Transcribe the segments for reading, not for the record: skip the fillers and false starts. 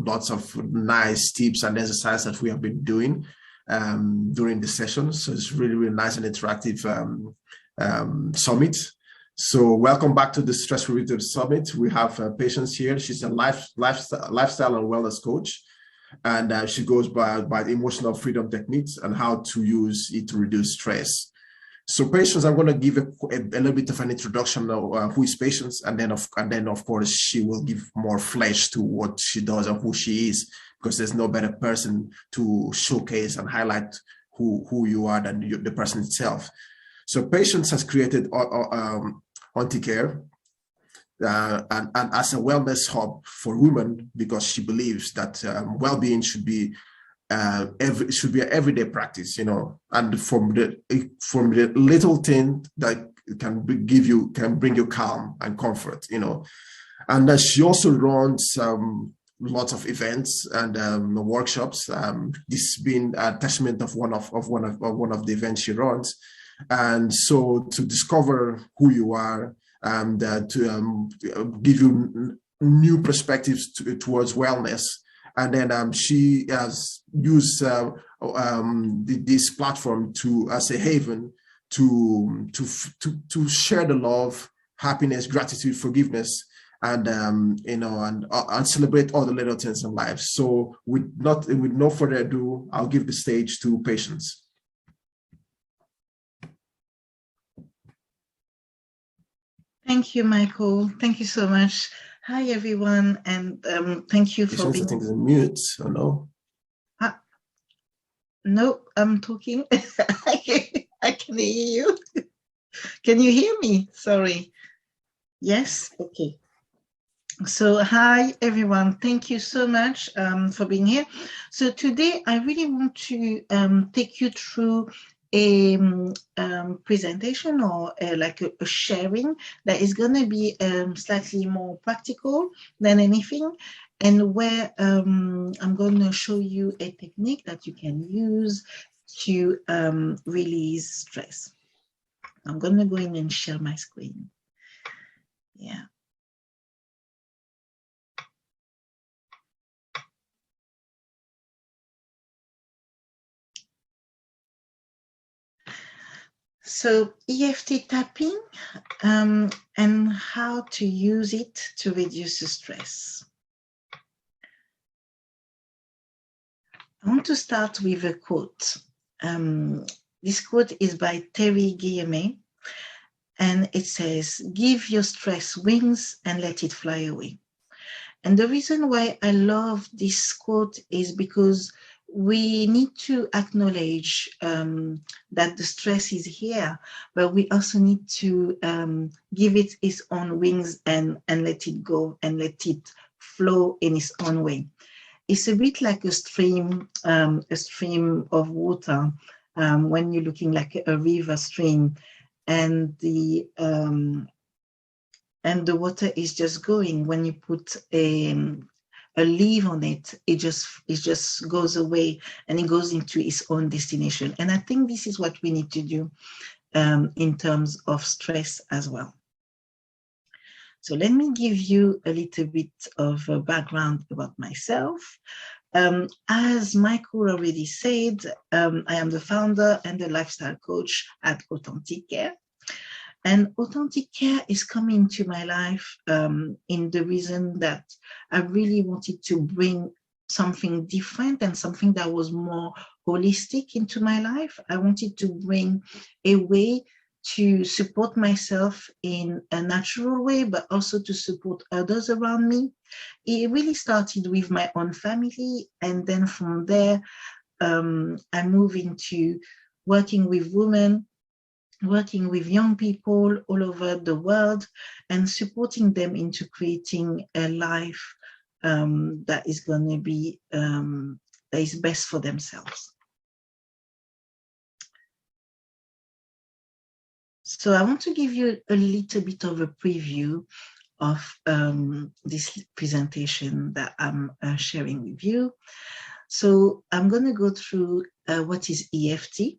lots of nice tips and exercises that we have been doing during the session. So it's really, really nice and interactive summit. So welcome back to the Stress Free Rhythm Summit. We have Patience here. She's a lifestyle and wellness coach, and she goes by the emotional freedom techniques and how to use it to reduce stress. So Patience, I'm going to give a little bit of an introduction of who is Patience, and then of course she will give more flesh to what she does and who she is, because there's no better person to showcase and highlight who you are than the person itself. So Patience has created Auntie-Care and as a wellness hub for women, because she believes that well-being should be an everyday practice, you know, and from the little thing that can bring you calm and comfort, you know. And she also runs lots of events and workshops. This has been a testament of one of the events she runs. And so to discover who you are and to give you new perspectives towards wellness. And then she has used this platform as a haven to share the love, happiness, gratitude, forgiveness, and you know, and celebrate all the little things in life. So with no further ado, I'll give the stage to Patience. Thank you, Michael. Thank you so much. Hi, everyone, and thank you for being... I think it's on mute, or no? No, I'm talking. I can hear you. Can you hear me? Sorry. Yes? Okay. So hi, everyone. Thank you so much for being here. So today, I really want to take you through a presentation or like a sharing that is going to be slightly more practical than anything, and where I'm going to show you a technique that you can use to release stress. I'm going to go in and share my screen. Yeah. So EFT tapping and how to use it to reduce the stress. I want to start with a quote. This quote is by Terry Guillemets, and it says, "Give your stress wings and let it fly away." And the reason why I love this quote is because we need to acknowledge that the stress is here, but we also need to give it its own wings and let it go and let it flow in its own way. It's a bit like a stream of water when you're looking like a river stream, and the water is just going. When you put a leaf on it, it just goes away and it goes into its own destination. And I think this is what we need to do in terms of stress as well. So let me give you a little bit of a background about myself. As Michael already said, I am the founder and the lifestyle coach at Auntie-Care. And Auntie-Care is coming to my life in the reason that I really wanted to bring something different and something that was more holistic into my life. I wanted to bring a way to support myself in a natural way, but also to support others around me. It really started with my own family, and then from there, I moved into working with women, working with young people all over the world, and supporting them into creating a life that is going to be, that is best for themselves. So I want to give you a little bit of a preview of this presentation that I'm sharing with you. So I'm going to go through what is EFT.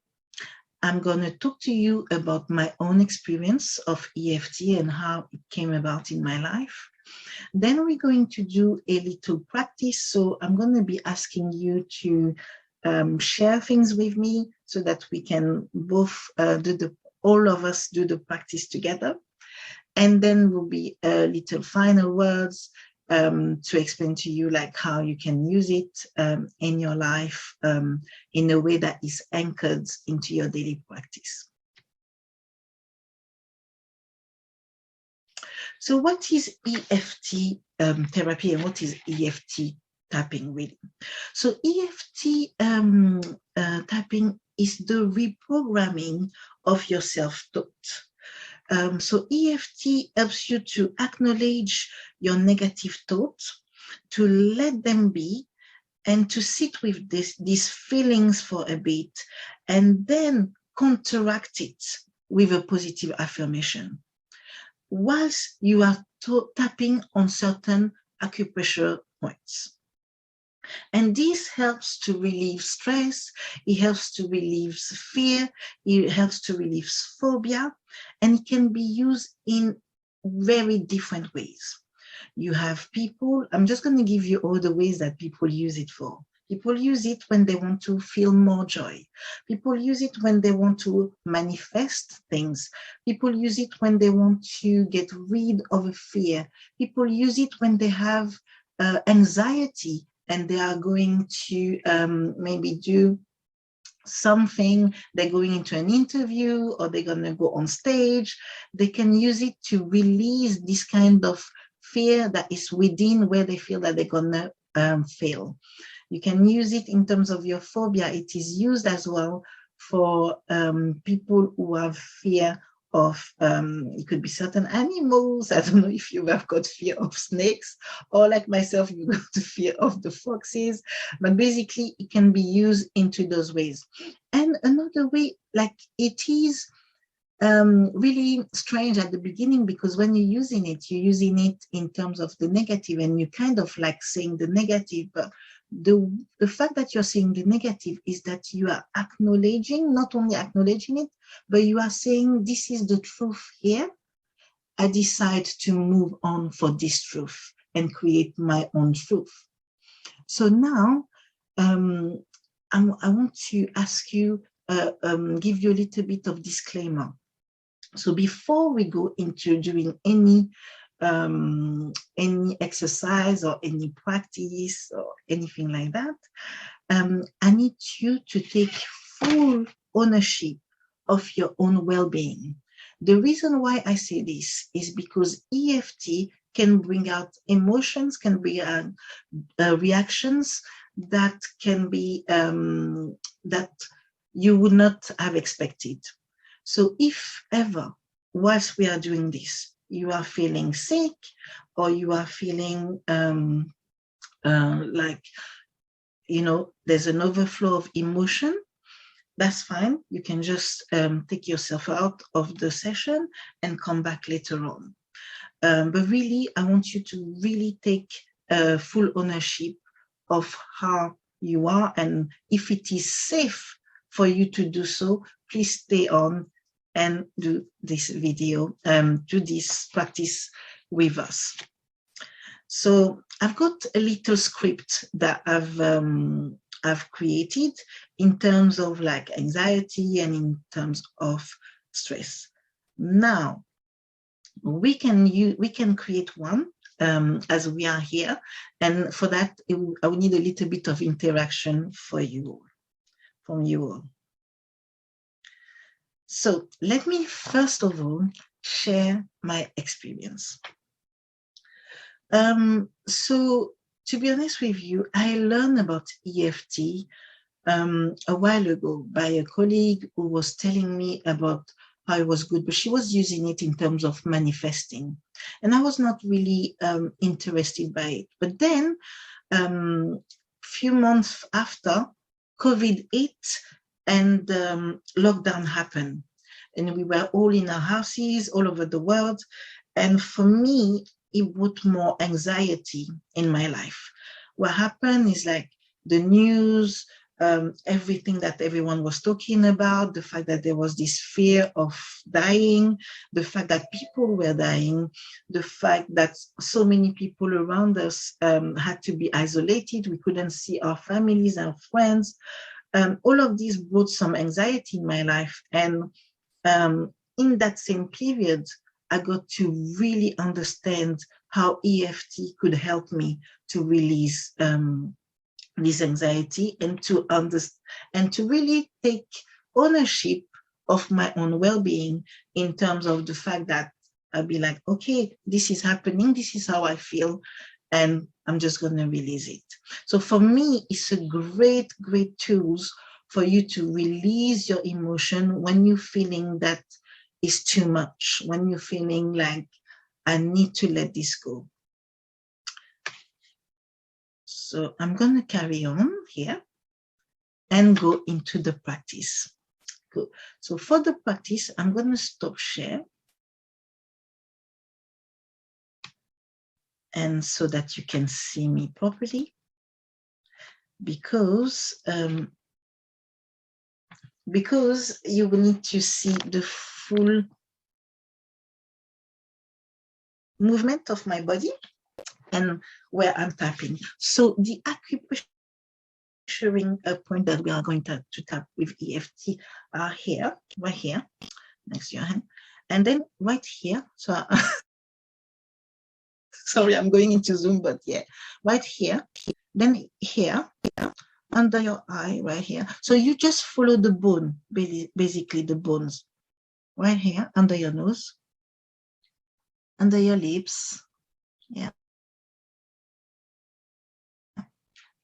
I'm going to talk to you about my own experience of EFT and how it came about in my life. Then we're going to do a little practice. So I'm going to be asking you to share things with me so that we can both all of us do the practice together. And then will be a little final words to explain to you like how you can use it in your life in a way that is anchored into your daily practice. So what is EFT therapy and what is EFT tapping really? So EFT tapping is the reprogramming of your self-thought. So EFT helps you to acknowledge your negative thoughts, to let them be, and to sit with these feelings for a bit, and then counteract it with a positive affirmation, whilst you are tapping on certain acupressure points. And this helps to relieve stress, it helps to relieve fear, it helps to relieve phobia, and it can be used in very different ways. You have people, I'm just going to give you all the ways that people use it for. People use it when they want to feel more joy. People use it when they want to manifest things. People use it when they want to get rid of a fear. People use it when they have anxiety and they are going to maybe do something, they're going into an interview or they're going to go on stage. They can use it to release this kind of fear that is within where they feel that they're going to fail. You can use it in terms of your phobia. It is used as well for people who have fear of, it could be certain animals. I don't know if you have got fear of snakes, or like myself, you got the fear of the foxes, but basically it can be used into those ways. And another way, like it is really strange at the beginning, because when you're using it in terms of the negative, and you kind of like saying the negative, but the fact that you're saying the negative is that you are acknowledging, not only acknowledging it, but you are saying, this is the truth here. I decide to move on for this truth and create my own truth. So now I want to ask you, give you a little bit of disclaimer. So before we go into doing any exercise or any practice or anything like that, I need you to take full ownership of your own well-being. The reason why I say this is because EFT can bring out emotions, can bring out reactions that can be that you would not have expected. So if ever, whilst we are doing this, you are feeling sick, or you are feeling like, you know, there's an overflow of emotion, that's fine. You can just take yourself out of the session and come back later on. But really, I want you to really take full ownership of how you are, and if it is safe for you to do so, please stay on and do this video, do this practice with us. So I've got a little script that I've created in terms of like anxiety and in terms of stress. Now we can create one as we are here, and for that I will need a little bit of interaction from you all. So let me first of all share my experience. So to be honest with you, I learned about EFT a while ago by a colleague who was telling me about how it was good, but she was using it in terms of manifesting. And I was not really interested by it. But then few months after, COVID hit and lockdown happened. And we were all in our houses all over the world. And for me, it brought more anxiety in my life. What happened is like the news, everything that everyone was talking about, the fact that there was this fear of dying, the fact that people were dying, the fact that so many people around us had to be isolated. We couldn't see our families and friends. All of these brought some anxiety in my life. And in that same period, I got to really understand how EFT could help me to release this anxiety and to understand and to really take ownership of my own well-being, in terms of the fact that I'll be like, okay, this is happening, this is how I feel, and I'm just going to release it. So for me, it's a great tools for you to release your emotion when you're feeling that it's too much, when you're feeling like, I need to let this go. So I'm going to carry on here and go into the practice. Good. So for the practice, I'm going to stop share. And so that you can see me properly, because you will need to see the full movement of my body and where I'm tapping. So the acupressuring point that we are going to tap with EFT are here, right here, next to your hand. And then right here, so sorry, I'm going into Zoom, but yeah, right here, then here, under your eye, right here. So you just follow the bone, basically the bones, right here, under your nose, under your lips, yeah.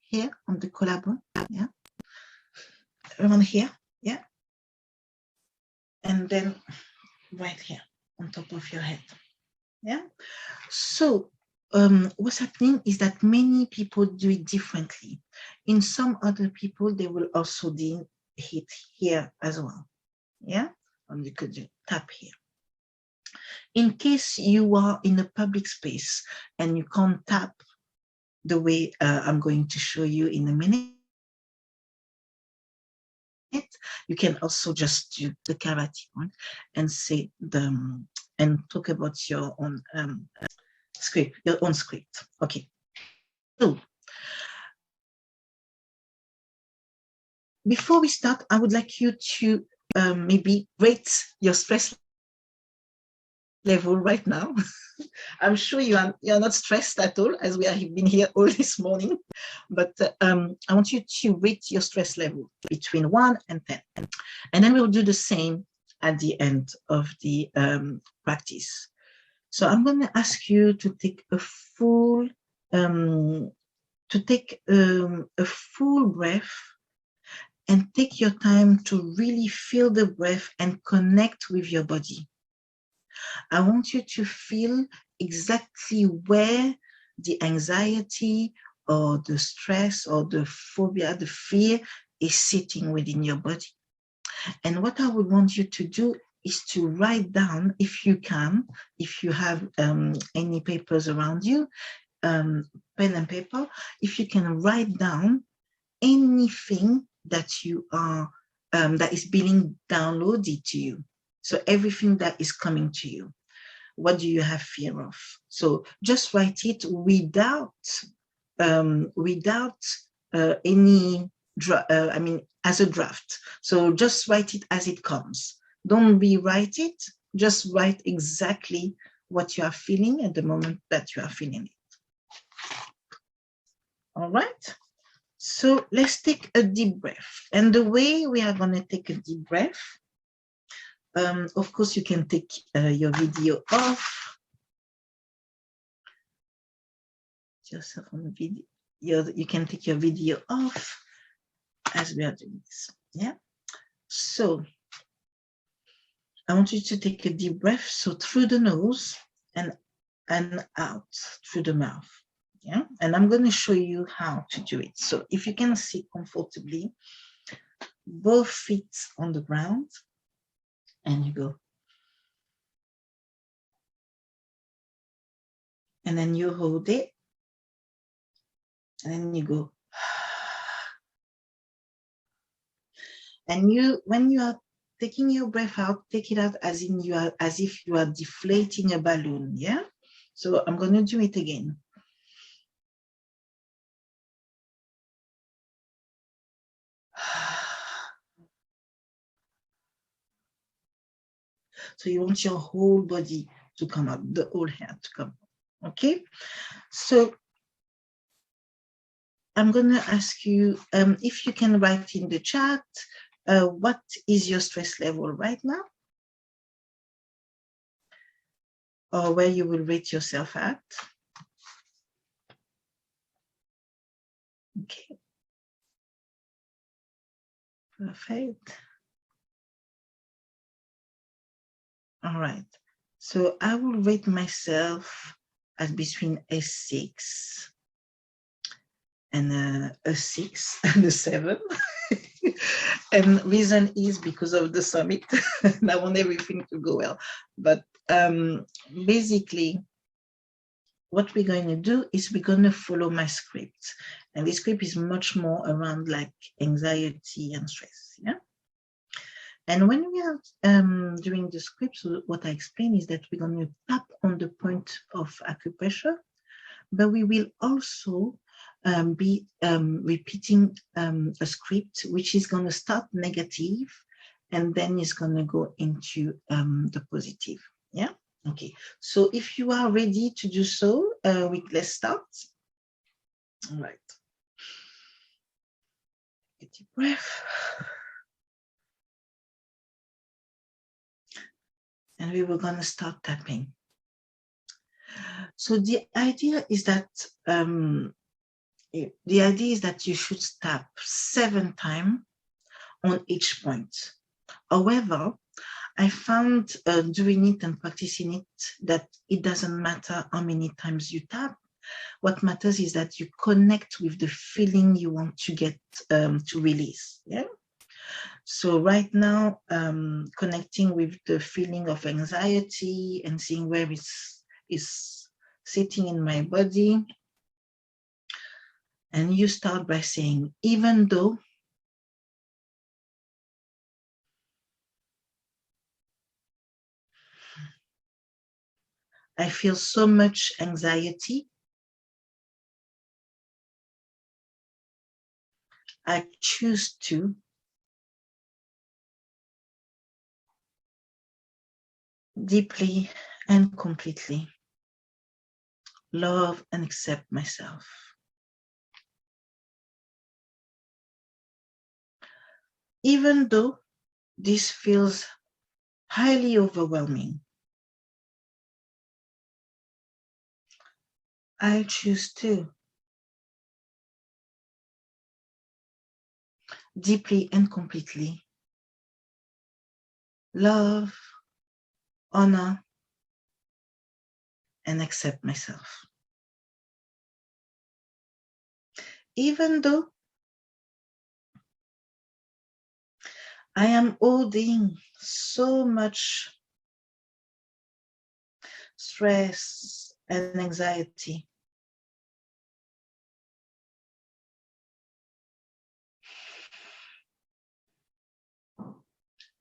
Here on the collarbone, yeah. Around here, yeah. And then right here on top of your head, yeah. So what's happening is that many people do it differently. In some other people, they will also hit here as well, yeah. And you could tap here. In case you are in a public space and you can't tap the way I'm going to show you in a minute, you can also just do the karate point and say and talk about your own script, Okay. So before we start, I would like you to maybe rate your stress level right now. I'm sure you're not stressed at all, as we have been here all this morning, but I want you to rate your stress level between 1 and 10. And then we'll do the same at the end of the practice. So I'm going to ask you to take a full breath, and take your time to really feel the breath and connect with your body. I want you to feel exactly where the anxiety or the stress or the phobia, the fear is sitting within your body. And what I would want you to do is to write down, if you can, if you have any papers around you, pen and paper, if you can write down anything that you are that is being downloaded to you. So everything that is coming to you. What do you have fear of? So just write it without any as a draft. So just write it as it comes. Don't rewrite it. Just write exactly what you are feeling at the moment that you are feeling it. All right. So let's take a deep breath. And the way we are going to take a deep breath, of course, you can take your video off. Yourself on the video. You can take your video off as we are doing this. Yeah. So I want you to take a deep breath. So through the nose and out through the mouth. Yeah. And I'm going to show you how to do it. So if you can sit comfortably, both feet on the ground, and you go. And then you hold it. And then you go. And when you are taking your breath out, take it out as if you are deflating a balloon. Yeah. So I'm going to do it again. So you want your whole body to come up, the whole hair to come up. Okay. So I'm going to ask you if you can write in the chat, what is your stress level right now? Or where you will rate yourself at. Okay. Perfect. All right. So I will rate myself at between a 6 and a 6 and a 7. And reason is because of the summit. And I want everything to go well. But basically, what we're going to do is we're going to follow my script. And this script is much more around like anxiety and stress. Yeah. And when we are doing the script, so what I explain is that we're going to tap on the point of acupressure, but we will also be repeating a script which is going to start negative and then is going to go into the positive. Yeah. Okay. So if you are ready to do so, let's start. All right. Take a deep breath. And we were going to start tapping. So the idea is that you should tap 7 times on each point. However, I found doing it and practicing it that it doesn't matter how many times you tap. What matters is that you connect with the feeling you want to get to release. Yeah. So right now, connecting with the feeling of anxiety and seeing where it's sitting in my body. And you start by saying, even though I feel so much anxiety, I choose to deeply and completely love and accept myself. Even though this feels highly overwhelming, I choose to deeply and completely love, honor, and accept myself. Even though I am holding so much stress and anxiety,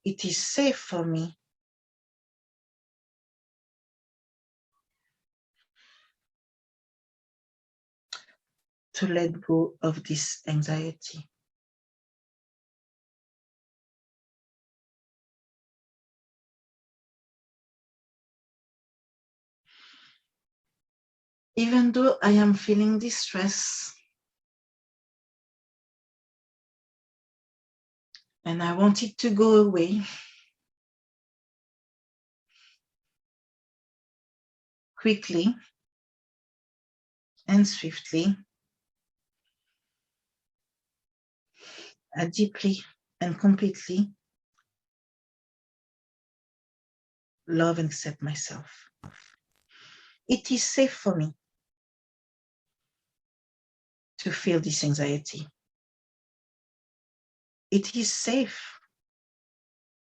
it is safe for me to let go of this anxiety. Even though I am feeling this stress and I want it to go away, quickly and swiftly, I deeply and completely love and accept myself. It is safe for me to feel this anxiety. It is safe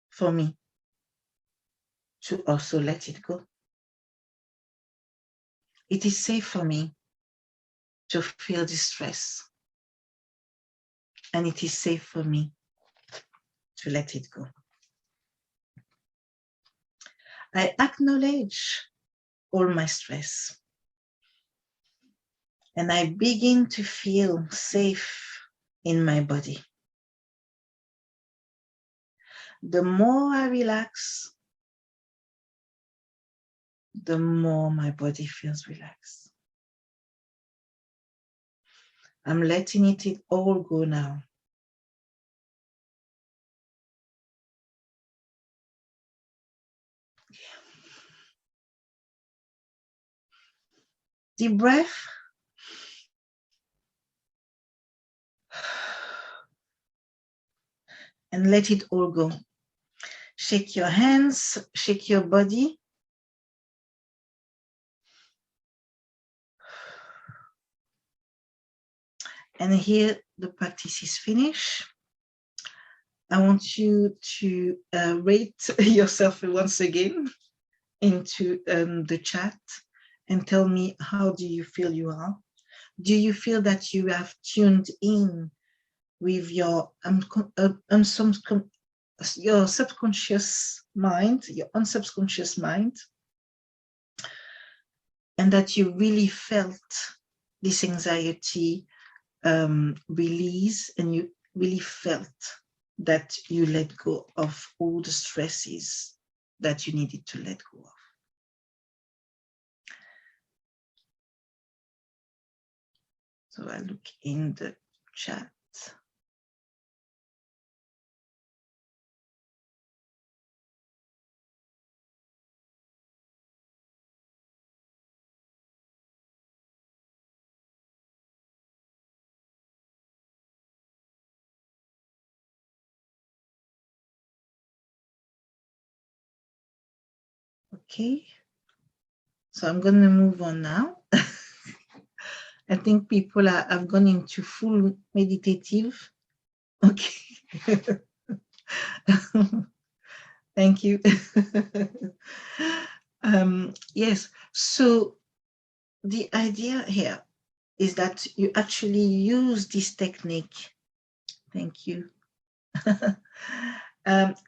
for me to also let it go. It is safe for me to feel this stress. And it is safe for me to let it go. I acknowledge all my stress. And I begin to feel safe in my body. The more I relax, the more my body feels relaxed. I'm letting it all go now. Deep breath. And let it all go. Shake your hands, shake your body. And here the practice is finished. I want you to rate yourself once again into the chat and tell me, how do you feel you are? Do you feel that you have tuned in with your subconscious mind, your unsubconscious mind, and that you really felt this anxiety release, and you really felt that you let go of all the stresses that you needed to let go of? So I look in the chat. Okay, so I'm going to move on now. I think people have gone into full meditative. Okay. Thank you. Yes, so the idea here is that you actually use this technique. Thank you.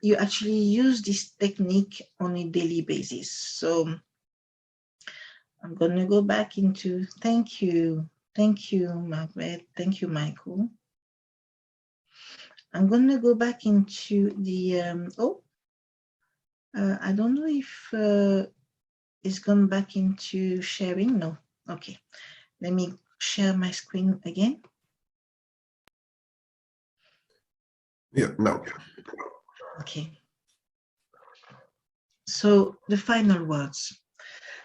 You actually use this technique on a daily basis. So I'm going to go back into, thank you, Margaret, thank you, Michael. I'm going to go back into the, I don't know if it's gone back into sharing. No, okay. Let me share my screen again. Yeah, no. Okay. So the final words.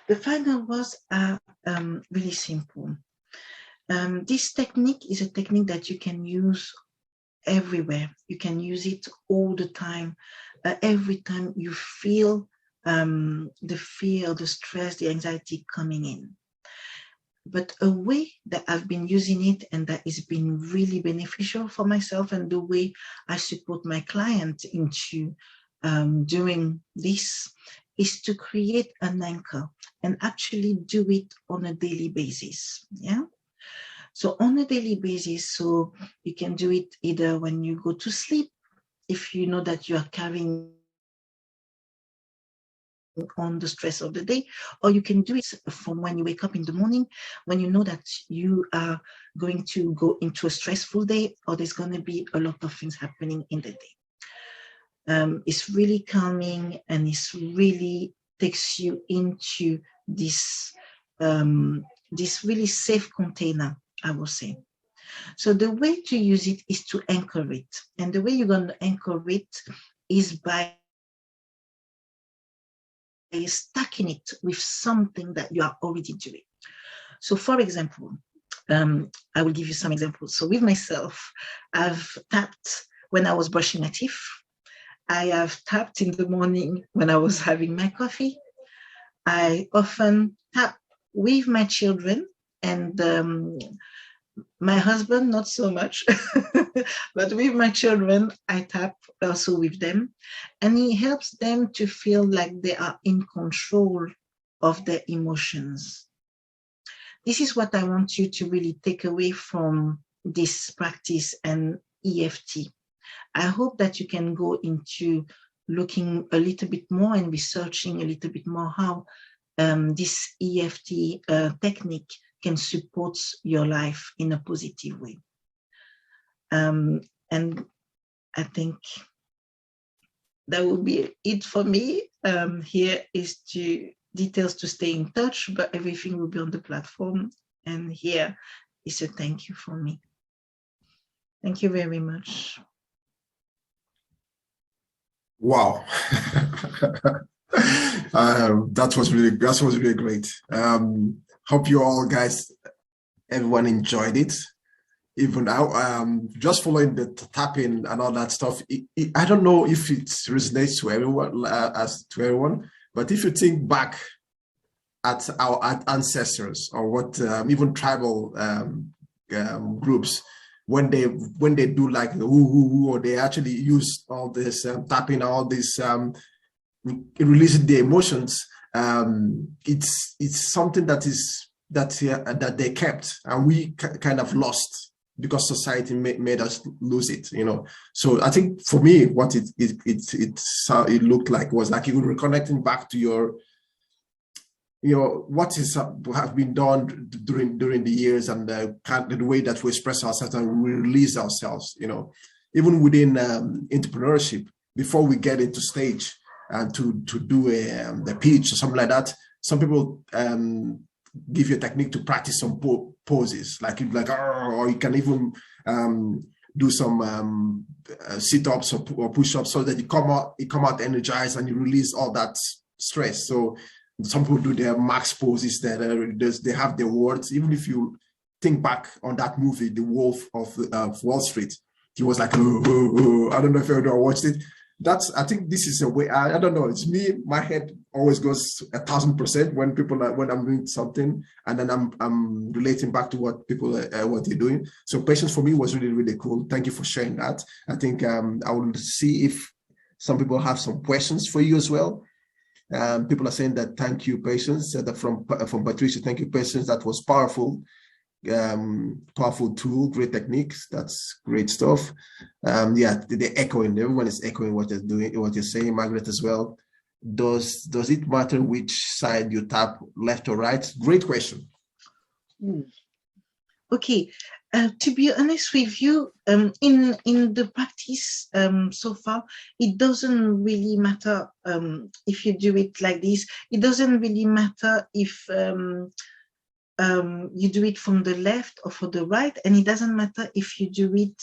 The final words are really simple. This technique is a technique that you can use everywhere. You can use it all the time. Every time you feel the fear, the stress, the anxiety coming in. But a way that I've been using it and that has been really beneficial for myself, and the way I support my client into doing this, is to create an anchor and actually do it on a daily basis. Yeah. So on a daily basis, so you can do it either when you go to sleep, if you know that you are carrying on the stress of the day, or you can do it from when you wake up in the morning, when you know that you are going to go into a stressful day, or there's going to be a lot of things happening in the day. It's really calming, and it's really takes you into this this really safe container, I will say. So the way to use it is to anchor it, and the way you're going to anchor it is by stacking it with something that you are already doing. So for example, I will give you some examples. So with myself, I've tapped when I was brushing my teeth. I have tapped in the morning when I was having my coffee. I often tap with my children, and my husband, not so much, but with my children, I tap also with them, and it helps them to feel like they are in control of their emotions. This is what I want you to really take away from this practice and EFT. I hope that you can go into looking a little bit more and researching a little bit more how this EFT technique can support your life in a positive way. And I think that will be it for me. Here is details to stay in touch, but everything will be on the platform. And here is a thank you from me. Thank you very much. Wow. That was really great. Hope you all guys, everyone enjoyed it. Even now, just following the tapping and all that stuff. I don't know if it resonates to everyone, but if you think back at our ancestors or what even tribal groups, when they do like the woo, or they actually use all this tapping, all this releasing the emotions, it's something that they kept and we kind of lost because society made us lose it, you know. So I think for me, what it looked like was like you were reconnecting back to your, you know, what have been done during the years, and the way that we express ourselves and we release ourselves, you know, even within entrepreneurship. Before we get into stage and to do the pitch or something like that, some people give you a technique to practice some poses, like or you can even do some sit-ups or push-ups, so that you come out energized and you release all that stress. So some people do their max poses that they have their words. Even if you think back on that movie, The Wolf of Wall Street, he was like, oh. I don't know if everyone watched it. I think this is a way. I don't know. It's me. My head always goes 1,000% when I'm doing something, and then I'm relating back to what people what they're doing. So patience for me was really, really cool. Thank you for sharing that. I think I will see if some people have some questions for you as well. People are saying that thank you, Patience. From Patricia, thank you, Patience. That was powerful. Powerful tool, great techniques. That's great stuff. Yeah, they're echoing. Everyone is echoing what you're doing, what you're saying. Margaret as well. Does it matter which side you tap, left or right? Great question. Okay. To be honest with you, in the practice so far, it doesn't really matter if you do it like this. It doesn't really matter if you do it from the left or from the right, and it doesn't matter if you do it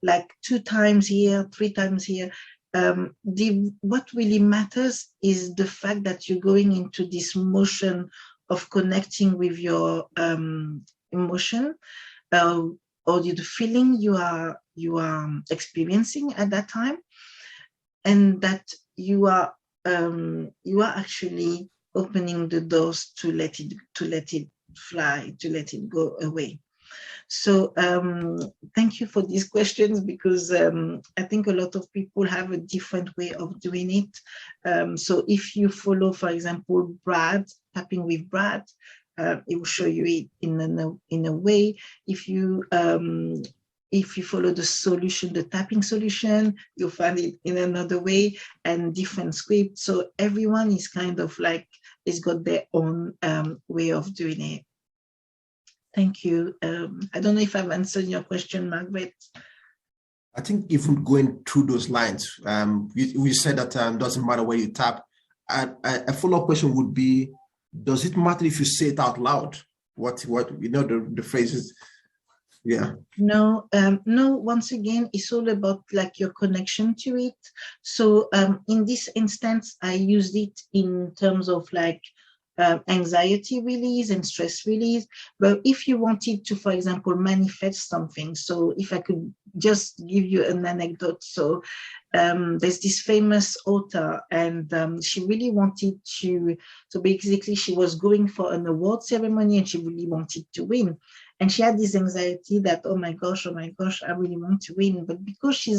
like 2 times here, 3 times here. What really matters is the fact that you're going into this motion of connecting with your emotion or the feeling you are experiencing at that time, and that you are actually opening the doors to let it fly, to let it go away. So thank you for these questions, because I think a lot of people have a different way of doing it. So if you follow, for example, Brad, tapping with Brad, it will show you it in a way. If you follow the solution, the tapping solution, you'll find it in another way, and different scripts. So everyone is kind of like, it's got their own way of doing it. Thank you. I don't know if I've answered your question, Margaret. I think even going through those lines, you said that doesn't matter where you tap. A follow-up question would be, does it matter if you say it out loud? What you know, the phrases? Yeah. No, once again, it's all about like your connection to it. So in this instance, I used it in terms of like anxiety release and stress release. But if you wanted to, for example, manifest something, so if I could just give you an anecdote. So there's this famous author, and she really wanted to, so basically she was going for an award ceremony and she really wanted to win. And she had this anxiety that, oh my gosh, I really want to win. But because she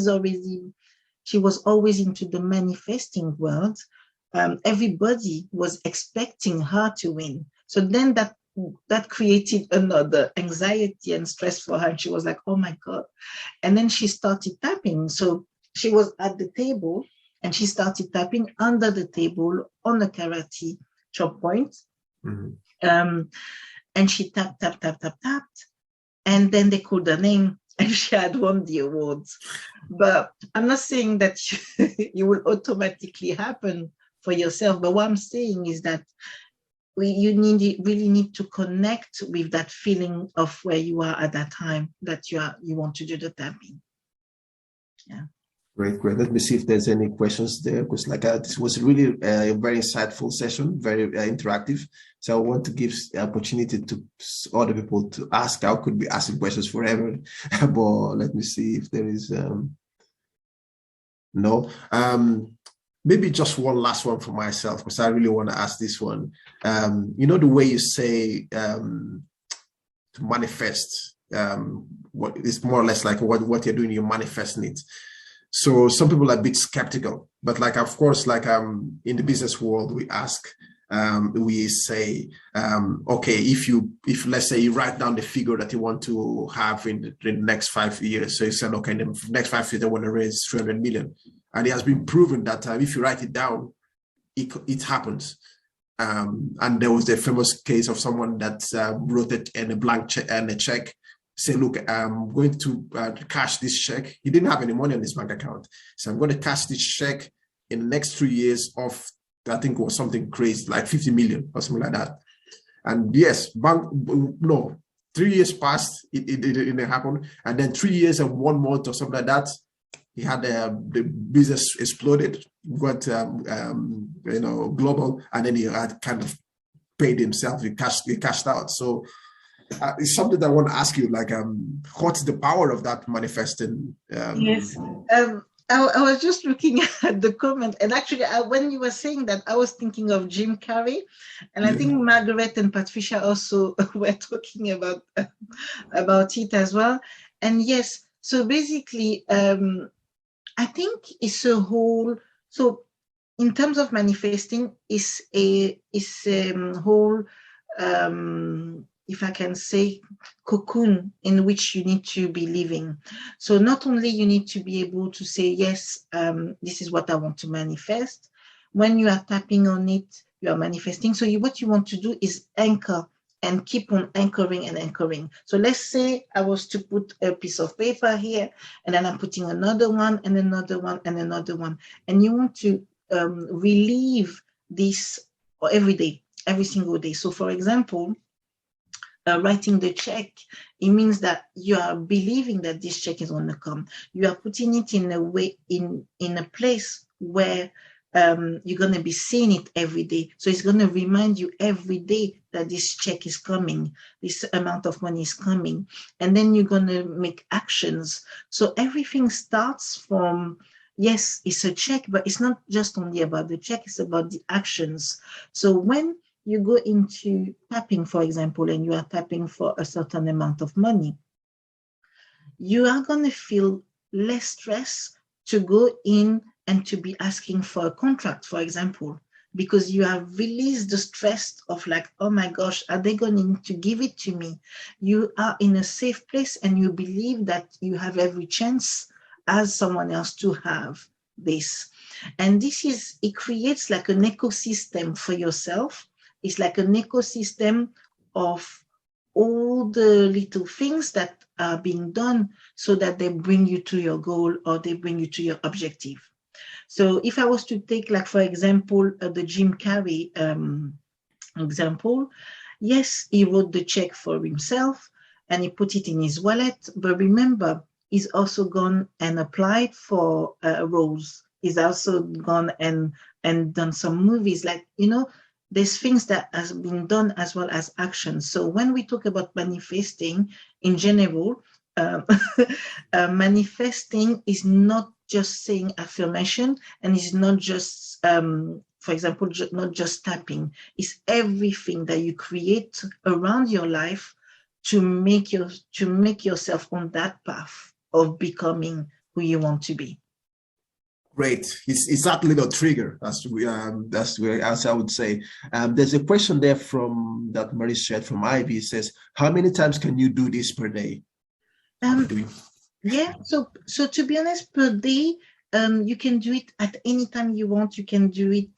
was always into the manifesting world, everybody was expecting her to win. So then that that created another anxiety and stress for her. And she was like, oh my God. And then she started tapping. So she was at the table and she started tapping under the table on the karate chop point. And she tapped. And then they called her name and she had won the awards. But I'm not saying that you will automatically happen for yourself. But what I'm saying is that you really need to connect with that feeling of where you are at that time that you want to do the tapping. Yeah. Great. Let me see if there's any questions there, because this was really a very insightful session, very interactive. So I want to give the opportunity to other people to ask. I could be asking questions forever, but let me see if there is no. Maybe just one last one for myself, because I really want to ask this one. The way you say to manifest, what is more or less like what you're doing, you're manifesting it. So some people are a bit skeptical, but of course, in the business world, we ask, we say, okay, if let's say you write down the figure that you want to have in the next 5 years. So you said, okay, in the next 5 years, I want to raise 300 million. And it has been proven that if you write it down, it happens. And there was the famous case of someone that wrote it in a blank check and a check, say, look, I'm going to cash this check. He didn't have any money on his bank account. So I'm going to cash this check in the next 3 years of, I think it was something crazy, like 50 million or something like that. And yes, 3 years passed, it didn't happen. And then 3 years and 1 month or something like that, he had the business exploded, got global, and then he had kind of paid himself. He cashed out. So it's something that I want to ask you, what's the power of that manifesting? Yes. I was just looking at the comment, and actually, when you were saying that, I was thinking of Jim Carrey, and I think Margaret and Patricia also were talking about it as well. And yes, so basically, I think it's a whole. So, in terms of manifesting, it's a whole. If I can say, cocoon in which you need to be living. So not only you need to be able to say, yes, this is what I want to manifest. When you are tapping on it, you are manifesting. So what you want to do is anchor and keep on anchoring and anchoring. So let's say I was to put a piece of paper here, and then I'm putting another one and another one and another one. And you want to relieve this every day, every single day. So for example, writing the check, it means that you are believing that this check is going to come. You are putting it in a way, in a place where you're going to be seeing it every day. So it's going to remind you every day that this check is coming, this amount of money is coming, and then you're going to make actions. So everything starts from, yes, it's a check, but it's not just only about the check, it's about the actions. So when you go into tapping, for example, and you are tapping for a certain amount of money, you are going to feel less stress to go in and to be asking for a contract, for example, because you have released the stress of oh my gosh, are they going to give it to me? You are in a safe place and you believe that you have every chance as someone else to have this. And it creates like an ecosystem for yourself. It's like an ecosystem of all the little things that are being done so that they bring you to your goal or they bring you to your objective. So if I was to take, for example, the Jim Carrey example, yes, he wrote the check for himself and he put it in his wallet. But remember, he's also gone and applied for roles. He's also gone and done some movies. There's things that has been done as well as action. So when we talk about manifesting in general, manifesting is not just saying affirmation, and it's not just, for example, not just tapping. It's everything that you create around your life to make yourself on that path of becoming who you want to be. Great. It's that little trigger. That's where, as I would say. There's a question there from that Marie shared from Ivy. It says, how many times can you do this per day? Yeah. So to be honest, per day, you can do it at any time you want. You can do it.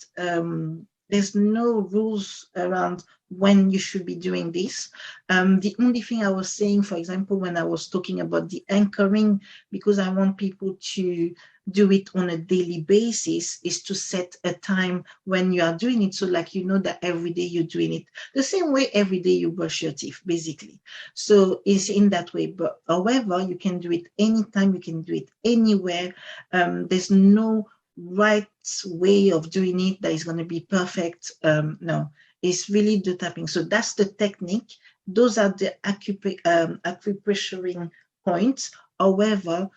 There's no rules around when you should be doing this. The only thing I was saying, for example, when I was talking about the anchoring, because I want people to do it on a daily basis, is to set a time when you are doing it. So like, you know that every day you're doing it the same way every day you brush your teeth, basically. So it's in that way. But however, you can do it anytime, you can do it anywhere. There's no right way of doing it that is going to be perfect. No, it's really the tapping. So that's the technique. Those are the acupressuring points. However,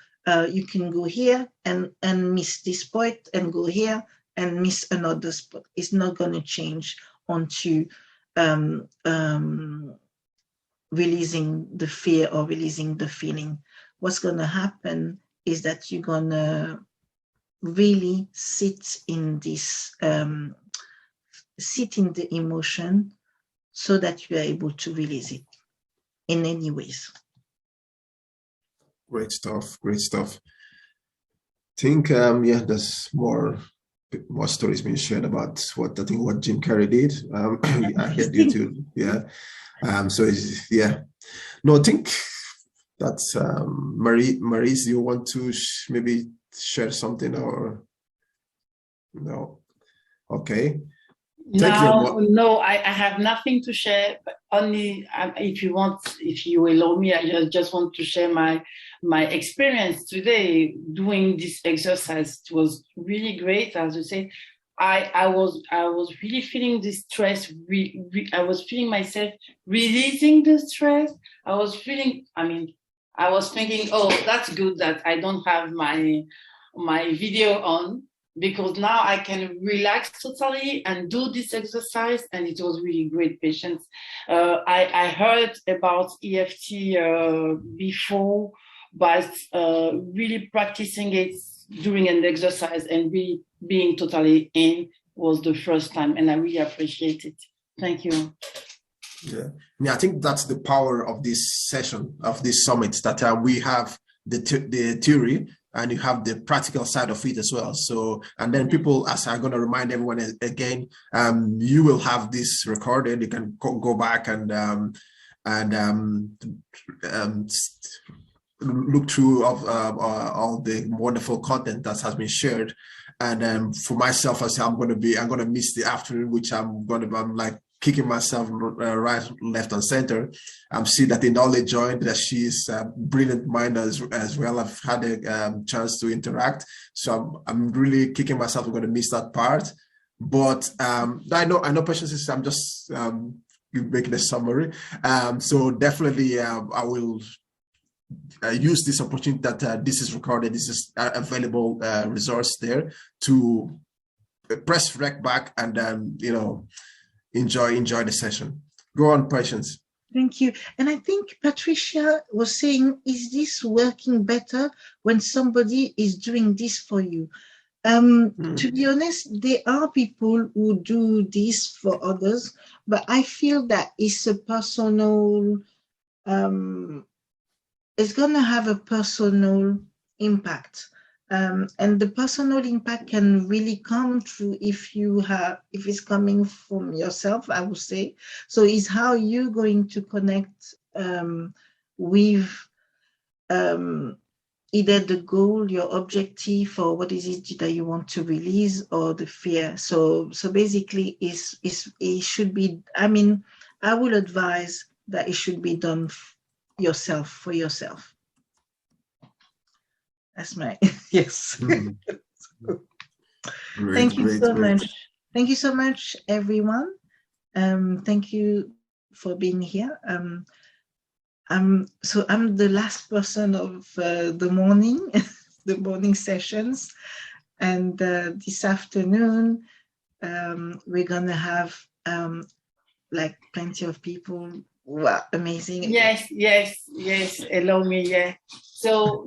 you can go here and miss this point, and go here and miss another spot. It's not going to change onto releasing the fear or releasing the feeling. What's going to happen is that you're going to really sit in this, sit in the emotion, so that you are able to release it in any ways. Great stuff. Great stuff. I think yeah, there's more stories being shared about what Jim Carrey did. I heard you too. Yeah. So yeah. No, I think that's Maurice, you want to maybe share something, or no? Okay. No, I have nothing to share, but only if you allow me, I just want to share my experience today doing this exercise. It was really great. As you said, I was really feeling this stress. I was feeling myself releasing the stress. I was thinking, oh, that's good that I don't have my video on, because now I can relax totally and do this exercise, and it was really great, patience. I heard about EFT before, but really practicing it during an exercise and really being totally in was the first time, and I really appreciate it. Thank you. Yeah, I think that's the power of this session, of this summit, that we have the theory, and you have the practical side of it as well. So, and then people, as I'm going to remind everyone again, you will have this recorded. You can go back and look through all the wonderful content that has been shared. And for myself, I'm going to miss the afternoon, which I'm like kicking myself right, left, and center. See that Inole joined, that she's a brilliant mind as well. I've had a chance to interact, so I'm really kicking myself. I'm going to miss that part, but I know Patience, I'm just making a summary. So definitely I will use this opportunity that this is recorded. This is available resource there to press rec back and enjoy the session. Go on, Patience. Thank you. And I think Patricia was saying, is this working better when somebody is doing this for you? To be honest, there are people who do this for others, but I feel that it's a personal, it's going to have a personal impact. And the personal impact can really come through if it's coming from yourself, I would say. So it's how you're going to connect with either the goal, your objective, or what is it that you want to release, or the fear. So basically it should be, I will advise that it should be done for yourself. That's my yes. Thank you so much. Thank you so much, everyone. Thank you for being here. So I'm the last person of the morning, the morning sessions, and this afternoon we're gonna have like plenty of people. Wow, amazing. Yes. Allow me. Yeah. So.